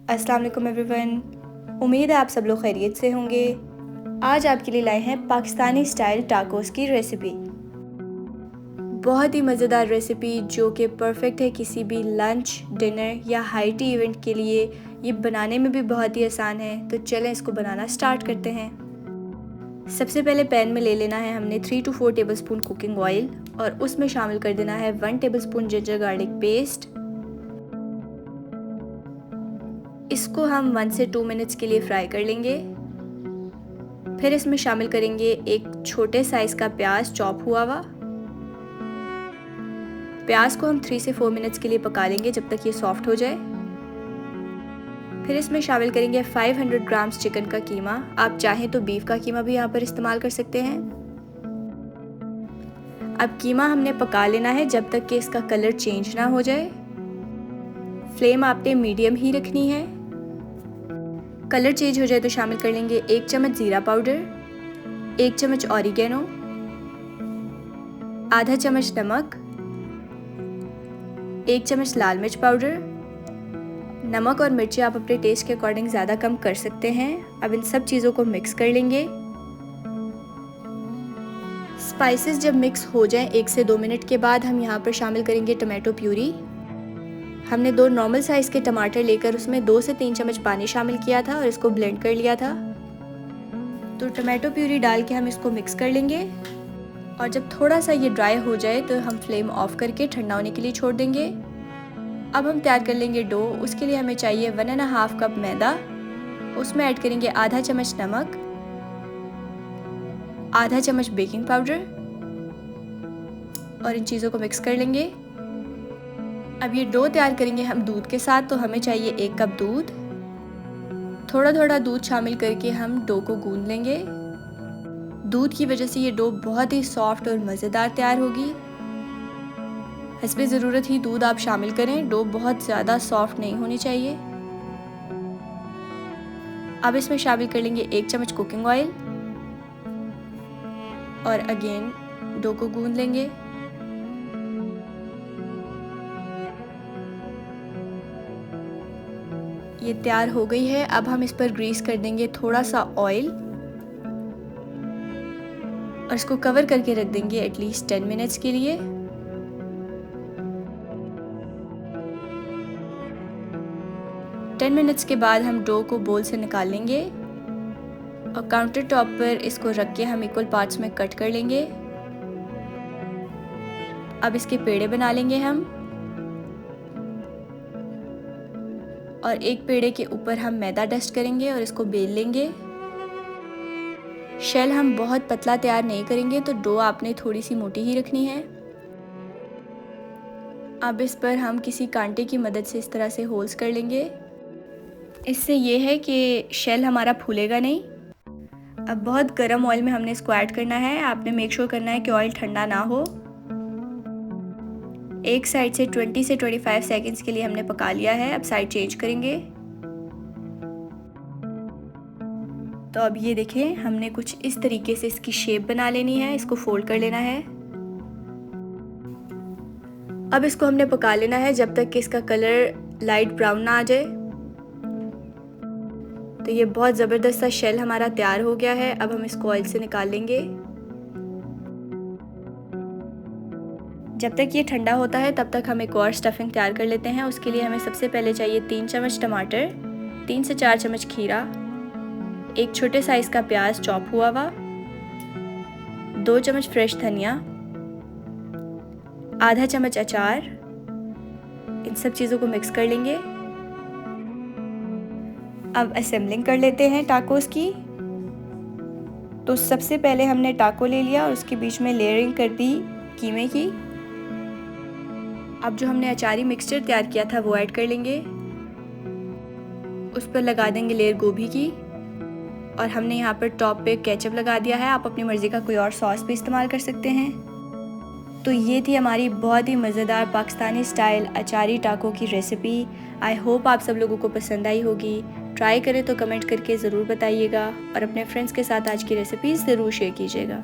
अस्सलाम वालेकुम एवरीवन। उम्मीद है आप सब लोग खैरियत से होंगे। आज आपके लिए लाए हैं पाकिस्तानी स्टाइल टाकोस की रेसिपी। बहुत ही मज़ेदार रेसिपी जो कि परफेक्ट है किसी भी लंच, डिनर या हाई टी इवेंट के लिए। ये बनाने में भी बहुत ही आसान है, तो चलें इसको बनाना स्टार्ट करते हैं। सबसे पहले पैन में ले लेना है हमने 3 to 4 टेबलस्पून कुकिंग ऑयल और उसमें शामिल कर देना है 1 टेबलस्पून जिंजर गार्लिक पेस्ट। इसको हम 1 से 2 मिनट्स के लिए फ्राई कर लेंगे। फिर इसमें शामिल करेंगे एक छोटे साइज़ का प्याज चॉप हुआ हुआ। प्याज को हम 3 से 4 मिनट्स के लिए पका लेंगे जब तक ये सॉफ्ट हो जाए। फिर इसमें शामिल करेंगे 500 ग्राम्स चिकन का कीमा। आप चाहें तो बीफ का कीमा भी यहाँ पर इस्तेमाल कर सकते हैं। अब कीमा हमने पका लेना है जब तक कि इसका कलर चेंज ना हो जाए। फ्लेम आपने मीडियम ही रखनी है। कलर चेंज हो जाए तो शामिल कर लेंगे 1 चम्मच ज़ीरा पाउडर, 1 चम्मच ऑरिगेनो, आधा चम्मच नमक, 1 चम्मच लाल मिर्च पाउडर। नमक और मिर्ची आप अपने टेस्ट के अकॉर्डिंग ज़्यादा कम कर सकते हैं। अब इन सब चीज़ों को मिक्स कर लेंगे। स्पाइसेस जब मिक्स हो जाएं 1 से 2 मिनट के बाद हम यहाँ पर शामिल करेंगे टमाटो प्यूरी। हमने 2 नॉर्मल साइज़ के टमाटर लेकर उसमें 2 से 3 चम्मच पानी शामिल किया था और इसको ब्लेंड कर लिया था। तो टमाटो प्यूरी डाल के हम इसको मिक्स कर लेंगे और जब थोड़ा सा ये ड्राई हो जाए तो हम फ्लेम ऑफ करके ठंडा होने के लिए छोड़ देंगे। अब हम तैयार कर लेंगे डो। उसके लिए हमें चाहिए 1.5 कप मैदा। उसमें ऐड करेंगे आधा चम्मच नमक, आधा चम्मच बेकिंग पाउडर और इन चीज़ों को मिक्स कर लेंगे। अब ये डो तैयार करेंगे हम दूध के साथ, तो हमें चाहिए 1 कप दूध। थोड़ा थोड़ा दूध शामिल करके हम डो को गूंद लेंगे। दूध की वजह से ये डो बहुत ही सॉफ्ट और मज़ेदार तैयार होगी। हस्बे ज़रूरत ही दूध आप शामिल करें, डो बहुत ज़्यादा सॉफ्ट नहीं होनी चाहिए। अब इसमें शामिल कर लेंगे 1 चम्मच कुकिंग ऑयल और अगेन डो को गूंद लेंगे। ये तैयार हो गई है। अब हम इस पर ग्रीस कर देंगे थोड़ा सा ऑयल और इसको कवर करके रख देंगे एटलीस्ट 10 मिनट्स के लिए। टेन मिनट्स के बाद हम डो को बोल से निकाल लेंगे और काउंटर टॉप पर इसको रख के हम इक्वल पार्ट्स में कट कर लेंगे। अब इसके पेड़े बना लेंगे हम और एक पेड़े के ऊपर हम मैदा डस्ट करेंगे और इसको बेल लेंगे। शेल हम बहुत पतला तैयार नहीं करेंगे, तो डो आपने थोड़ी सी मोटी ही रखनी है। अब इस पर हम किसी कांटे की मदद से इस तरह से होल्स कर लेंगे। इससे ये है कि शेल हमारा फूलेगा नहीं। अब बहुत गर्म ऑयल में हमने इसको ऐड करना है। आपने मेक श्योर करना है कि ऑयल ठंडा ना हो। एक साइड से 20 से 25 सेकंड्स के लिए हमने पका लिया है। अब साइड चेंज करेंगे। तो अब ये देखें, हमने कुछ इस तरीके से इसकी शेप बना लेनी है। इसको फोल्ड कर लेना है। अब इसको हमने पका लेना है जब तक कि इसका कलर लाइट ब्राउन ना आ जाए। तो ये बहुत ज़बरदस्त सा शेल हमारा तैयार हो गया है। अब हम इसको ऑयल से निकाल लेंगे। जब तक ये ठंडा होता है तब तक हम एक और स्टफिंग तैयार कर लेते हैं। उसके लिए हमें सबसे पहले चाहिए 3 चम्मच टमाटर, 3 से 4 चम्मच खीरा, एक छोटे साइज़ का प्याज चॉप हुआ हुआ, 2 चम्मच फ्रेश धनिया, आधा चम्मच अचार। इन सब चीज़ों को मिक्स कर लेंगे। अब असेंबलिंग कर लेते हैं टाकोस की। तो सबसे पहले हमने टाको ले लिया और उसके बीच में लेयरिंग कर दी कीमे की। अब जो हमने अचारी मिक्सचर तैयार किया था वो ऐड कर लेंगे। उस पर लगा देंगे लेयर गोभी की और हमने यहाँ पर टॉप पे केचप लगा दिया है। आप अपनी मर्ज़ी का कोई और सॉस भी इस्तेमाल कर सकते हैं। तो ये थी हमारी बहुत ही मज़ेदार पाकिस्तानी स्टाइल अचारी टाको की रेसिपी। आई होप आप सब लोगों को पसंद आई होगी। ट्राई करें तो कमेंट करके ज़रूर बताइएगा और अपने फ्रेंड्स के साथ आज की रेसिपीज़ ज़रूर शेयर कीजिएगा।